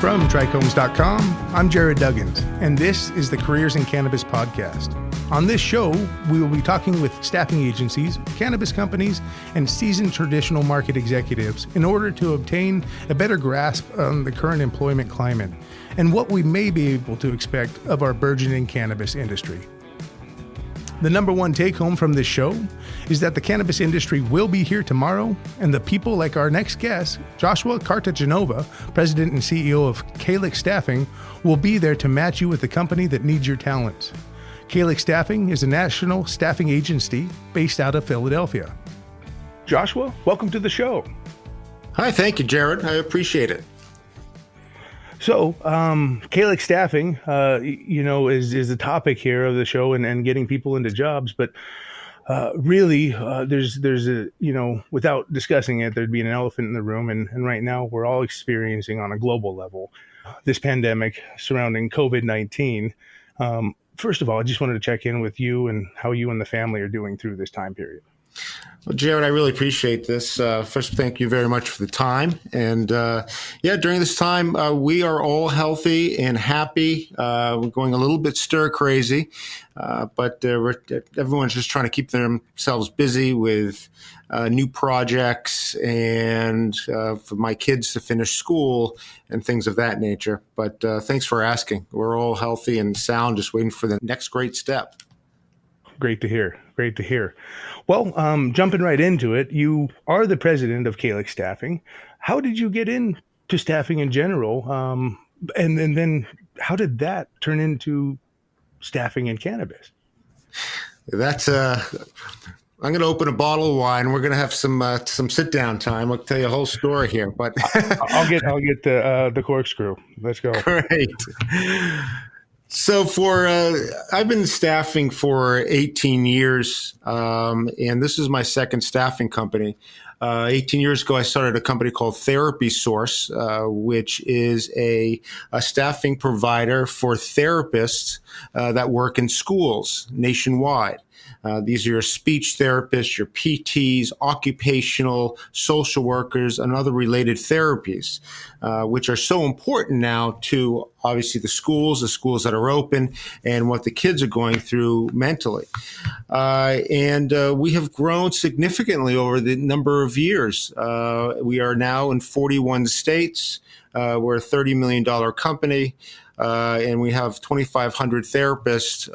From TRICHOMES.com, I'm Jarod Duggins, and this is the Careers in Cannabis podcast. On this show, we will be talking with staffing agencies, cannabis companies, and seasoned traditional market executives in order to obtain a better grasp on the current employment climate and what we may be able to expect of our burgeoning cannabis industry. The number one take home from this show is that the cannabis industry will be here tomorrow, and the people like our next guest, Josh Cartagenova, President and CEO of Calyx Staffing, will be there to match you with the company that needs your talents. Calyx Staffing is a national staffing agency based out of Philadelphia. Joshua, welcome to the show. Hi, thank you, Jarod. I appreciate it. So, Calyx Staffing, is the topic here of the show and getting people into jobs. But really, there's a, without discussing it, there'd be an elephant in the room. And right now, we're all experiencing on a global level this pandemic surrounding COVID-19. First of all, I just wanted to check in with you and how you and the family are doing through this time period. Well, Jarod, I really appreciate this. First, thank you very much for the time. And during this time, we are all healthy and happy. We're going a little bit stir crazy, but everyone's just trying to keep themselves busy with new projects and for my kids to finish school and things of that nature. But thanks for asking. We're all healthy and sound, just waiting for the next great step. Great to hear. Great to hear. Well, jumping right into it, you are the president of Calyx Staffing. How did you get into staffing in general? And then how did that turn into staffing in cannabis? That's I'm going to open a bottle of wine. We're going to have some sit down time. I'll tell you a whole story here, but I'll get the corkscrew. Let's go. Great. So I've been staffing for 18 years, and this is my second staffing company. 18 years ago, I started a company called Therapy Source, which is a staffing provider for therapists that work in schools nationwide. These are your speech therapists, your PTs, occupational, social workers, and other related therapies, which are so important now to obviously the schools that are open and what the kids are going through mentally. And we have grown significantly over the number of years. We are now in 41 states. We're a $30 million company. And we have 2,500 therapists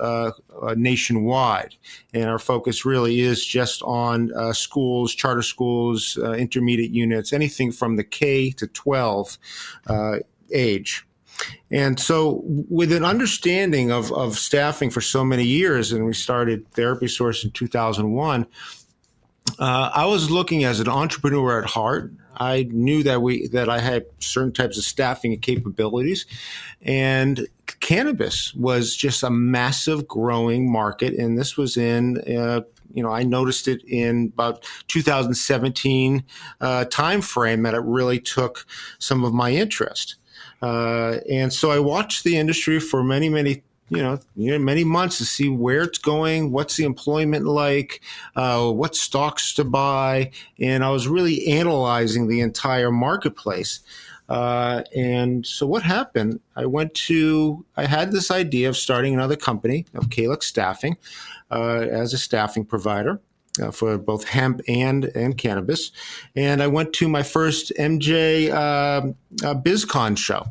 nationwide. And our focus really is just on schools, charter schools, intermediate units, anything from the K to 12 age. And so with an understanding of staffing for so many years, and we started Therapy Source in 2001, I was looking as an entrepreneur at heart. I knew that I had certain types of staffing capabilities, and cannabis was just a massive growing market. And this was in, I noticed it in about 2017 timeframe that it really took some of my interest. And so I watched the industry for many months to see where it's going, what's the employment like, what stocks to buy. And I was really analyzing the entire marketplace. And so what happened, I had this idea of starting another company of Calyx Staffing as a staffing provider. For both hemp and cannabis. And I went to my first MJ BizCon show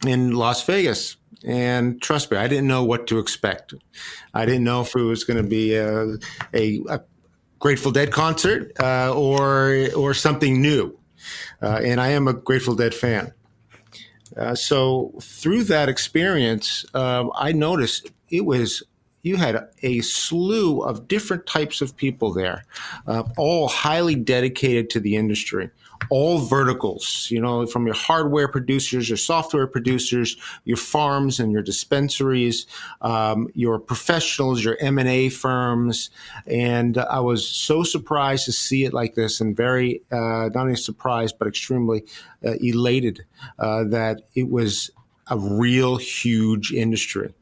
in Las Vegas. And trust me, I didn't know what to expect. I didn't know if it was going to be a Grateful Dead concert or something new. And I am a Grateful Dead fan. So through that experience, I noticed you had a slew of different types of people there, all highly dedicated to the industry, all verticals, from your hardware producers, your software producers, your farms and your dispensaries, your professionals, your M&A firms. And I was so surprised to see it like this, and very, not only surprised, but extremely elated that it was a real huge industry.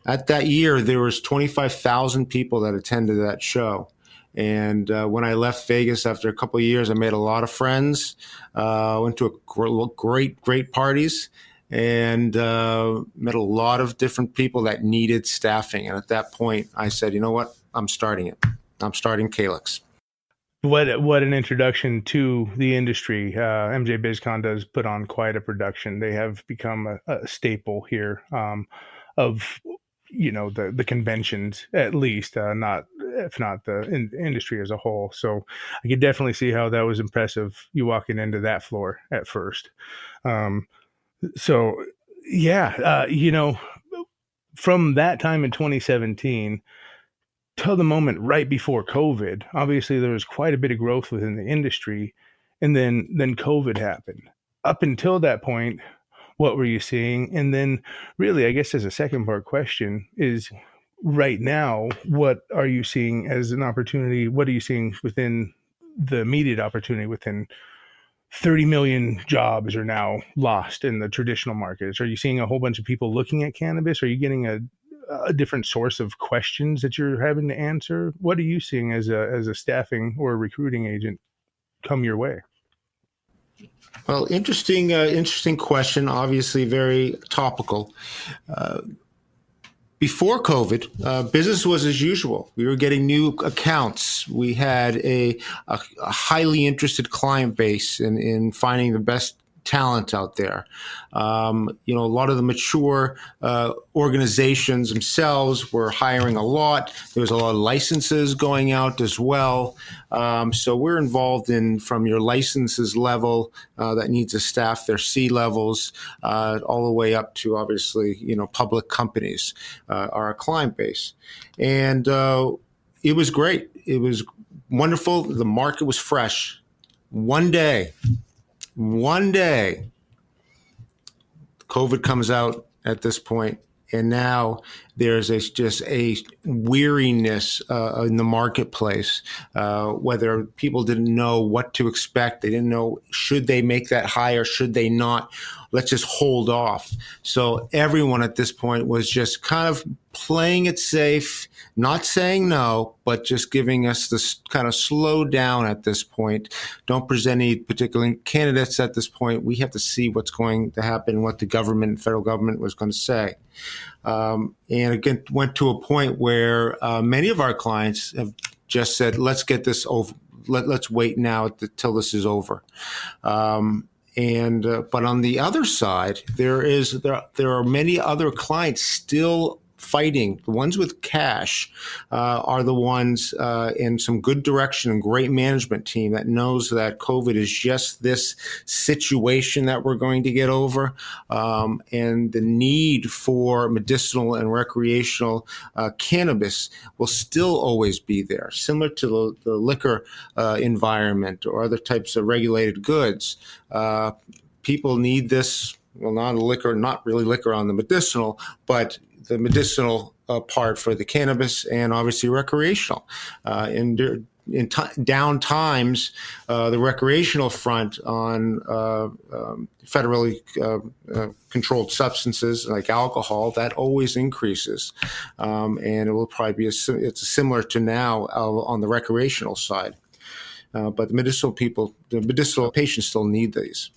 At that year, there was 25,000 people that attended that show. And when I left Vegas after a couple of years, I made a lot of friends, went to great parties. and met a lot of different people that needed staffing. And at that point, I said, you know what? I'm starting it. I'm starting Calyx. What an introduction to the industry. MJ BizCon does put on quite a production. They have become a staple here of the conventions, at least, not if not the industry as a whole. So I could definitely see how that was impressive, you walking into that floor at first. So yeah, from that time in 2017 till the moment right before COVID, obviously there was quite a bit of growth within the industry, and then COVID happened. Up until that point, what were you seeing? And then really, I guess as a second part question is, right now, what are you seeing as an opportunity? What are you seeing within the immediate opportunity within 30 million jobs are now lost in the traditional markets? Are you seeing a whole bunch of people looking at cannabis? Are you getting a different source of questions that you're having to answer? What are you seeing as a staffing or a recruiting agent come your way? Well, interesting question. Obviously, very topical. Before COVID, business was as usual. We were getting new accounts. We had a highly interested client base in finding the best talent out there. A lot of the mature organizations themselves were hiring a lot. There was a lot of licenses going out as well. So we're involved in from your licenses level that needs to staff their C levels all the way up to obviously, public companies are our client base. And it was great. It was wonderful. The market was fresh. One day, COVID comes out at this point, and now there's just a weariness in the marketplace, whether people didn't know what to expect. They didn't know, should they make that hire? Should they not? Let's just hold off. So everyone at this point was just kind of playing it safe, not saying no, but just giving us this kind of slow down at this point. Don't present any particular candidates at this point. We have to see what's going to happen, what the government, federal government was going to say. And again, went to a point where many of our clients have just said, let's get this over. Let's wait now till this is over. But on the other side, there are many other clients still fighting. The ones with cash are the ones in some good direction and great management team that knows that COVID is just this situation that we're going to get over, and the need for medicinal and recreational cannabis will still always be there, similar to the liquor environment or other types of regulated goods. People need this. Well, not really liquor on the medicinal, but the medicinal part for the cannabis and obviously recreational. In down times, the recreational front on federally controlled substances like alcohol, that always increases. And it will probably be it's similar to now on the recreational side. But the medicinal patients still need these.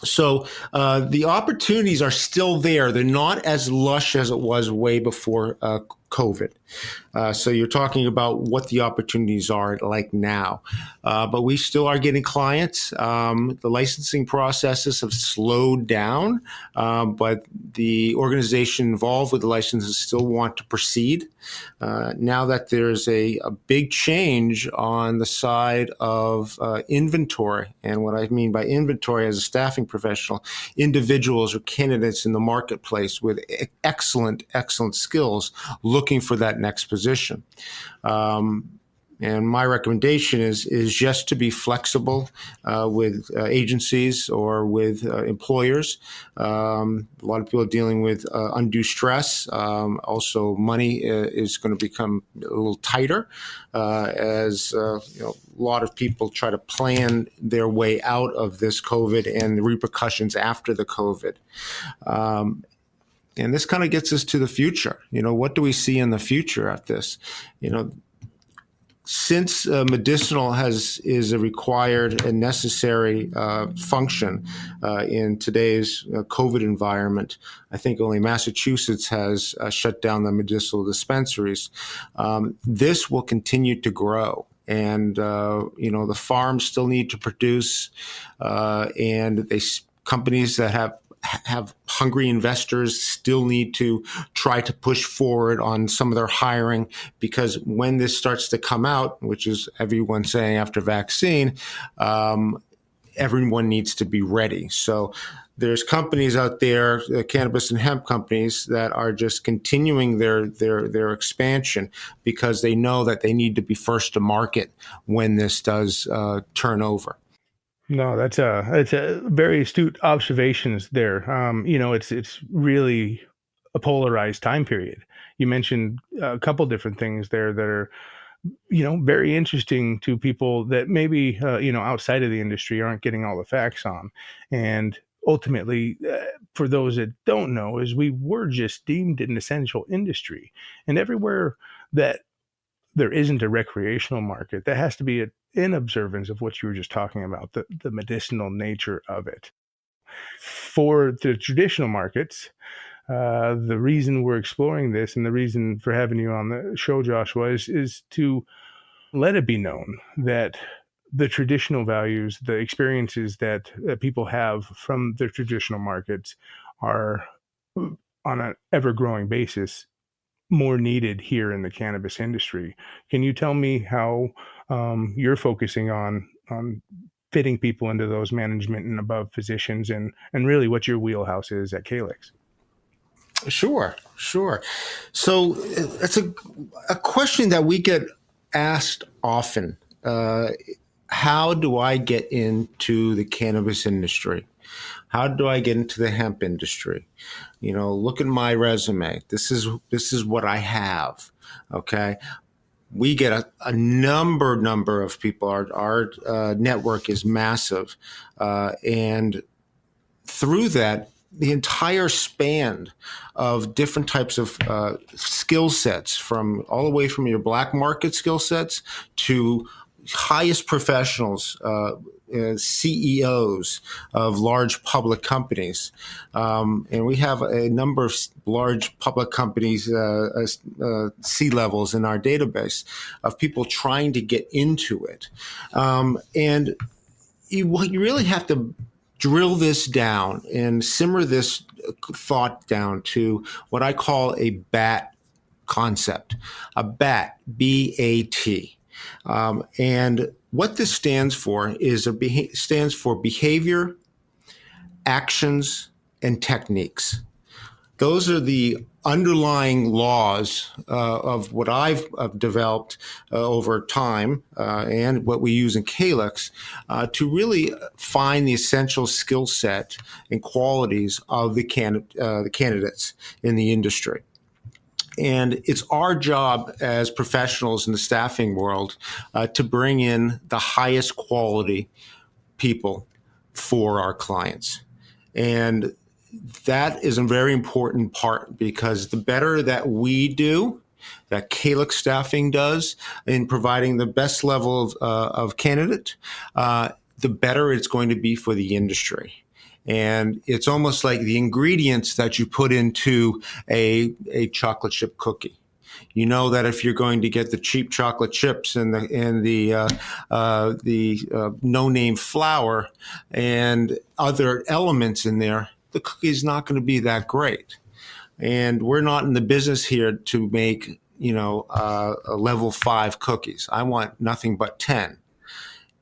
So the opportunities are still there. They're not as lush as it was way before COVID. So you're talking about what the opportunities are like now. But we still are getting clients. The licensing processes have slowed down, but the organization involved with the licenses still want to proceed. Now that there's a big change on the side of inventory, and what I mean by inventory as a staffing professional, individuals or candidates in the marketplace with excellent skills looking for that next position. And my recommendation is just to be flexible with agencies or with employers. A lot of people are dealing with undue stress. Also, money is going to become a little tighter as a lot of people try to plan their way out of this COVID and the repercussions after the COVID. And this kind of gets us to the future. What do we see in the future at this? since medicinal is a required and necessary function in today's COVID environment, I think only Massachusetts has shut down the medicinal dispensaries. This will continue to grow. And, the farms still need to produce, and companies that have hungry investors still need to try to push forward on some of their hiring, because when this starts to come out, which is everyone saying after vaccine, everyone needs to be ready. So there's companies out there, cannabis and hemp companies, that are just continuing their expansion because they know that they need to be first to market when this does turn over. No, that's a very astute observations there. It's really a polarized time period. You mentioned a couple different things there that are, very interesting to people that maybe, outside of the industry aren't getting all the facts on. And ultimately, for those that don't know, is we were just deemed an essential industry. And everywhere that there isn't a recreational market, that has to be in observance of what you were just talking about, the medicinal nature of it. For the traditional markets, the reason we're exploring this and the reason for having you on the show, Joshua, is to let it be known that the traditional values, the experiences that people have from the traditional markets are on an ever-growing basis more needed here in the cannabis industry. Can you tell me how you're focusing on fitting people into those management and above positions, and really what your wheelhouse is at Calyx? Sure. So it's a question that we get asked often. How do I get into the cannabis industry? How do I get into the hemp industry? Look at my resume. This is what I have. Okay. We get a number of people. Our network is massive. And through that, the entire span of different types of skill sets, from all the way from your black market skill sets to highest professionals, CEOs of large public companies. And we have a number of large public companies, C-levels in our database of people trying to get into it. And you really have to drill this down and simmer this thought down to what I call a BAT concept, a BAT, B-A-T. And what this stands for stands for behavior, actions, and techniques. Those are the underlying laws of what I've developed over time and what we use in Calyx to really find the essential skill set and qualities of the candidates in the industry. And it's our job as professionals in the staffing world to bring in the highest quality people for our clients. And that is a very important part, because the better that we do, that Calyx Staffing does in providing the best level of candidate, the better it's going to be for the industry. And it's almost like the ingredients that you put into a chocolate chip cookie. You know that if you're going to get the cheap chocolate chips and the no-name flour and other elements in there, the cookie is not going to be that great. And we're not in the business here to make a level 5 cookies. I want nothing but 10.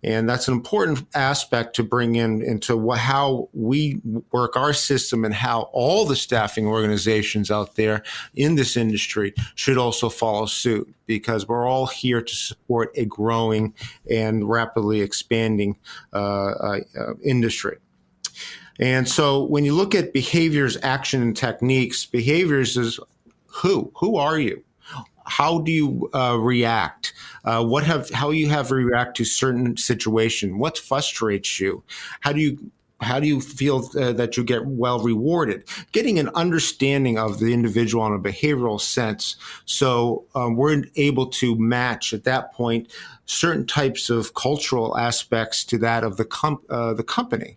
And that's an important aspect to bring into how we work our system, and how all the staffing organizations out there in this industry should also follow suit, because we're all here to support a growing and rapidly expanding industry. And so when you look at behaviors, action, and techniques, behaviors is who are you? How do you react? How you have react to certain situation? What frustrates you? How do you how do you feel that you get well rewarded? Getting an understanding of the individual in a behavioral sense. So we're able to match at that point certain types of cultural aspects to that of the company.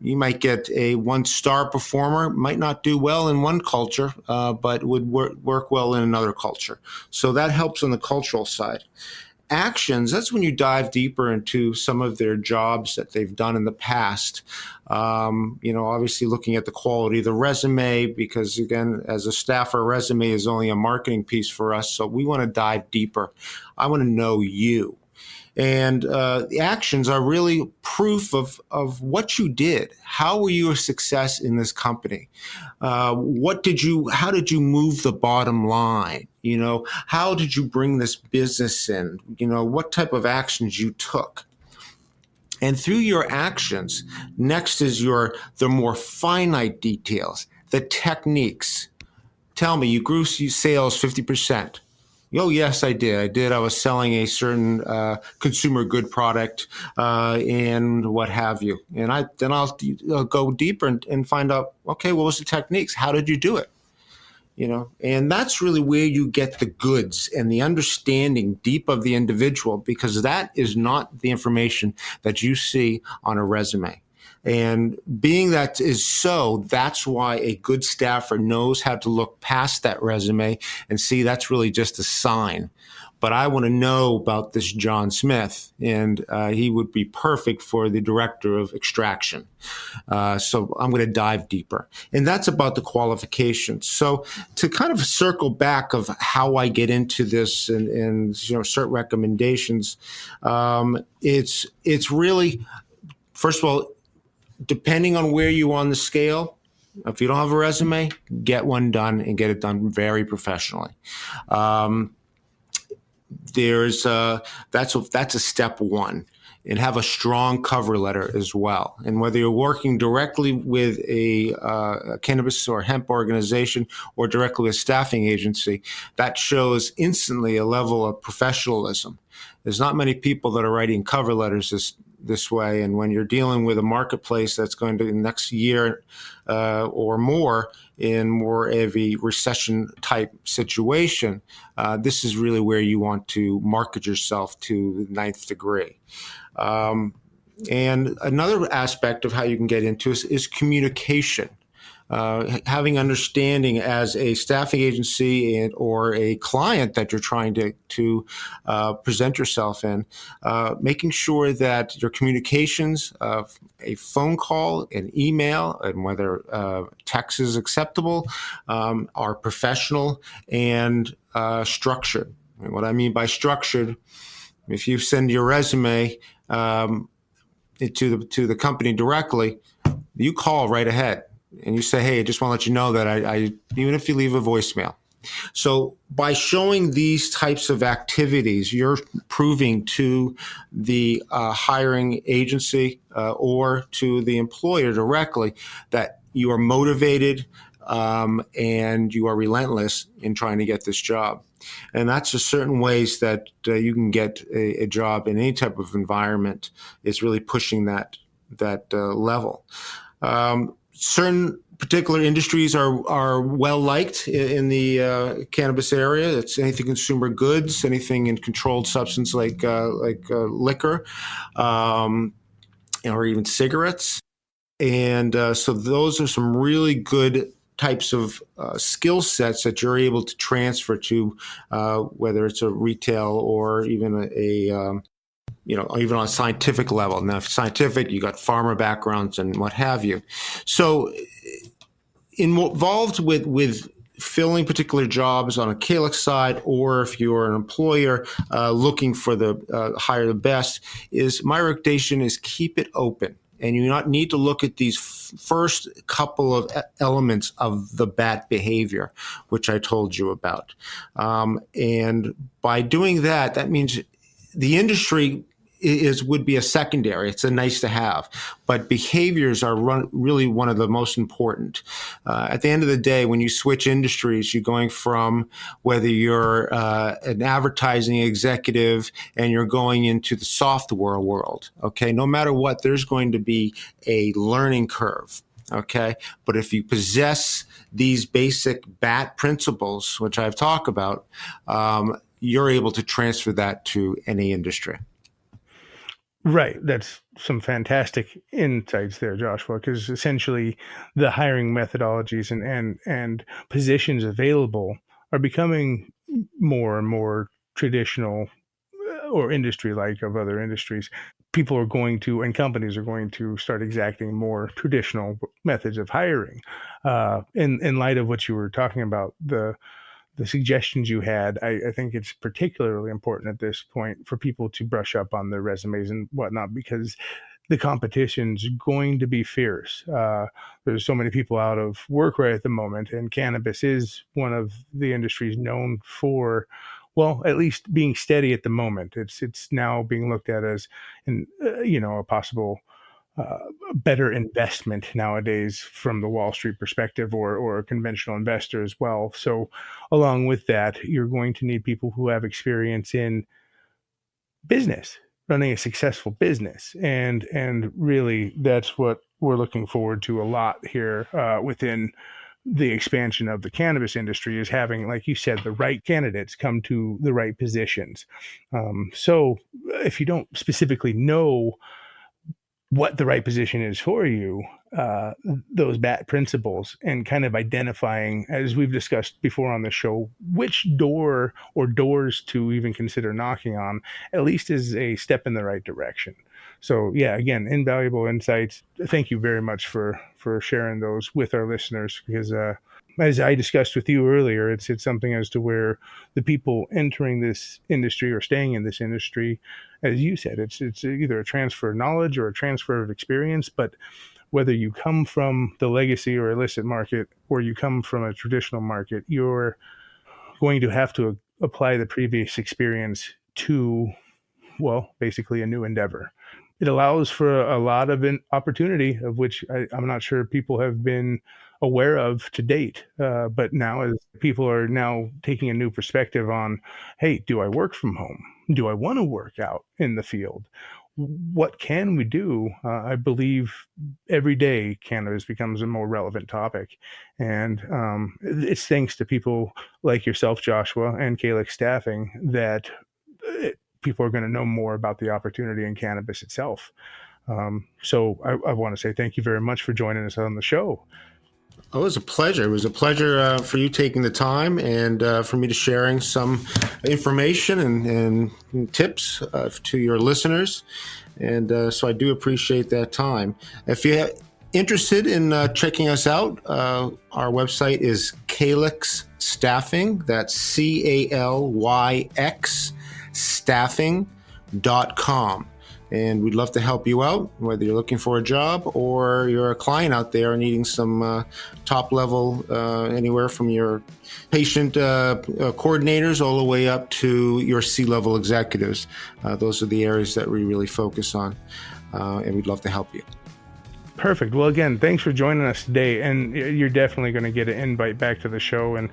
You might get a one-star performer, might not do well in one culture, but would work well in another culture. So that helps on the cultural side. Actions, that's when you dive deeper into some of their jobs that they've done in the past. Obviously looking at the quality of the resume, because again, as a staffer, a resume is only a marketing piece for us. So we want to dive deeper. I want to know you. And the actions are really proof of what you did. How were you a success in this company? How did you move the bottom line? How did you bring this business in? What type of actions you took? And through your actions, next is the more finite details, the techniques. Tell me, you grew sales 50%. Oh, yes, I did. I was selling a certain consumer good product and what have you. And I'll go deeper and find out, okay, what was the techniques? How did you do it? And that's really where you get the goods and the understanding deep of the individual, because that is not the information that you see on a resume. And being that is so, that's why a good staffer knows how to look past that resume and see that's really just a sign. But I want to know about this John Smith, and he would be perfect for the director of extraction. So I'm going to dive deeper. And that's about the qualifications. So to kind of circle back of how I get into this and certain recommendations, it's really, first of all, depending on where you are on the scale, if you don't have a resume, get one done and get it done very professionally. That's a step one, and have a strong cover letter as well. And whether you're working directly with a cannabis or hemp organization or directly with a staffing agency, that shows instantly a level of professionalism. There's not many people that are writing cover letters this way. And when you're dealing with a marketplace that's going to next year or more in more of a recession type situation, this is really where you want to market yourself to the ninth degree. And another aspect of how you can get into this is communication. Having understanding as a staffing agency or a client that you're trying to present yourself in, making sure that your communications, a phone call, an email, and whether text is acceptable, are professional and structured. And what I mean by structured, if you send your resume to the company directly, you call right ahead. And you say, hey, I just want to let you know that I even if you leave a voicemail. So by showing these types of activities, you're proving to the hiring agency or to the employer directly that you are motivated and you are relentless in trying to get this job. And that's just certain ways that you can get a job in any type of environment. Is really pushing that level. Certain particular industries are well liked in the cannabis area. It's anything consumer goods, anything in controlled substance like liquor, or even cigarettes. And so those are some really good types of skill sets that you're able to transfer to, whether it's a retail or even even on a scientific level. Now, if scientific, you got pharma backgrounds and what have you. So involved with filling particular jobs on a Calyx side, or if you're an employer looking for the hire the best, is my recommendation is keep it open. And you not need to look at these first couple of elements of the bad behavior, which I told you about. And by doing that, that means the industry would be a secondary. It's a nice to have, but behaviors are really one of the most important. At the end of the day, when you switch industries, you're going from whether you're an advertising executive and you're going into the software world. Okay, no matter what, there's going to be a learning curve. Okay, but if you possess these basic BAT principles, which I've talked about, you're able to transfer that to any industry. Right. That's some fantastic insights there, Joshua, because essentially the hiring methodologies and positions available are becoming more and more traditional or industry-like of other industries. People are going to, and companies are going to start exacting more traditional methods of hiring. In light of what you were talking about, the suggestions you had, I think it's particularly important at this point for people to brush up on their resumes and whatnot, because the competition's going to be fierce. There's so many people out of work right at the moment, and cannabis is one of the industries known for, well, at least being steady at the moment. It's now being looked at as a possible better investment nowadays from the Wall Street perspective or a conventional investor as well. So along with that, you're going to need people who have experience in business, running a successful business. And really that's what we're looking forward to a lot here within the expansion of the cannabis industry, is having, like you said, the right candidates come to the right positions. So if you don't specifically know what the right position is for you, those BAT principles, and kind of identifying, as we've discussed before on the show, which door or doors to even consider knocking on, at least is a step in the right direction. So yeah, again, invaluable insights. Thank you very much for sharing those with our listeners, because as I discussed with you earlier, it's something as to where the people entering this industry or staying in this industry, as you said, it's either a transfer of knowledge or a transfer of experience. But whether you come from the legacy or illicit market, or you come from a traditional market, you're going to have to apply the previous experience to, well, basically a new endeavor. It allows for a lot of opportunity, of which I'm not sure people have been aware of to date. But now, as people are now taking a new perspective on, hey, do I work from home? Do I want to work out in the field? What can we do? I believe every day cannabis becomes a more relevant topic. And it's thanks to people like yourself, Joshua, and Calyx Staffing, that people are going to know more about the opportunity in cannabis itself. So I want to say thank you very much for joining us on the show. Oh, it was a pleasure. It was a pleasure for you taking the time, and for me to sharing some information and tips to your listeners. And so I do appreciate that time. If you're interested in checking us out, our website is Calyx Staffing. That's CALYX staffing.com. And we'd love to help you out, whether you're looking for a job or you're a client out there needing some top level, anywhere from your patient coordinators all the way up to your C-level executives. Those are the areas that we really focus on, and we'd love to help you. Perfect. Well, again, thanks for joining us today. And you're definitely going to get an invite back to the show. And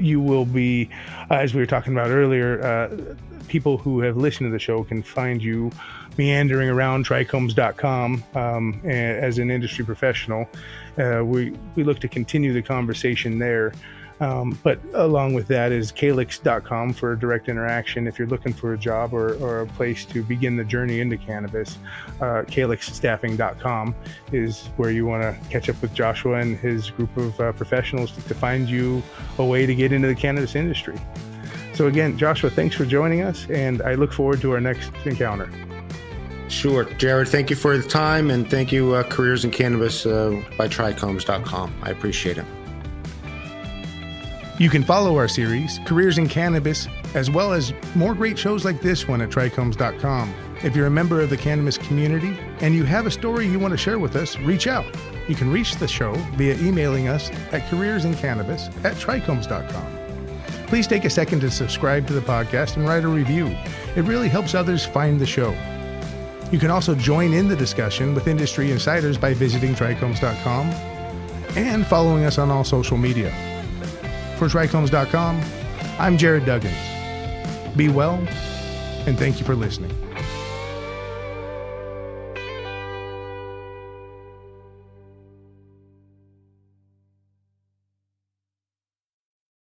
you will be, as we were talking about earlier, people who have listened to the show can find you meandering around TRICHOMES.com as an industry professional. We look to continue the conversation there. But along with that is calyx.com for direct interaction. If you're looking for a job or a place to begin the journey into cannabis, calyxstaffing.com is where you want to catch up with Joshua and his group of professionals to find you a way to get into the cannabis industry. So again, Joshua, thanks for joining us, and I look forward to our next encounter. Sure. Jarod, thank you for the time, and thank you, Careers in Cannabis by TRICHOMES.com. I appreciate it. You can follow our series, Careers in Cannabis, as well as more great shows like this one at trichomes.com. If you're a member of the cannabis community and you have a story you want to share with us, reach out. You can reach the show via emailing us at careersincannabis@trichomes.com. Please take a second to subscribe to the podcast and write a review. It really helps others find the show. You can also join in the discussion with industry insiders by visiting TRICHOMES.com and following us on all social media. For TRICHOMES.com, I'm Jarod Duggins. Be well, and thank you for listening.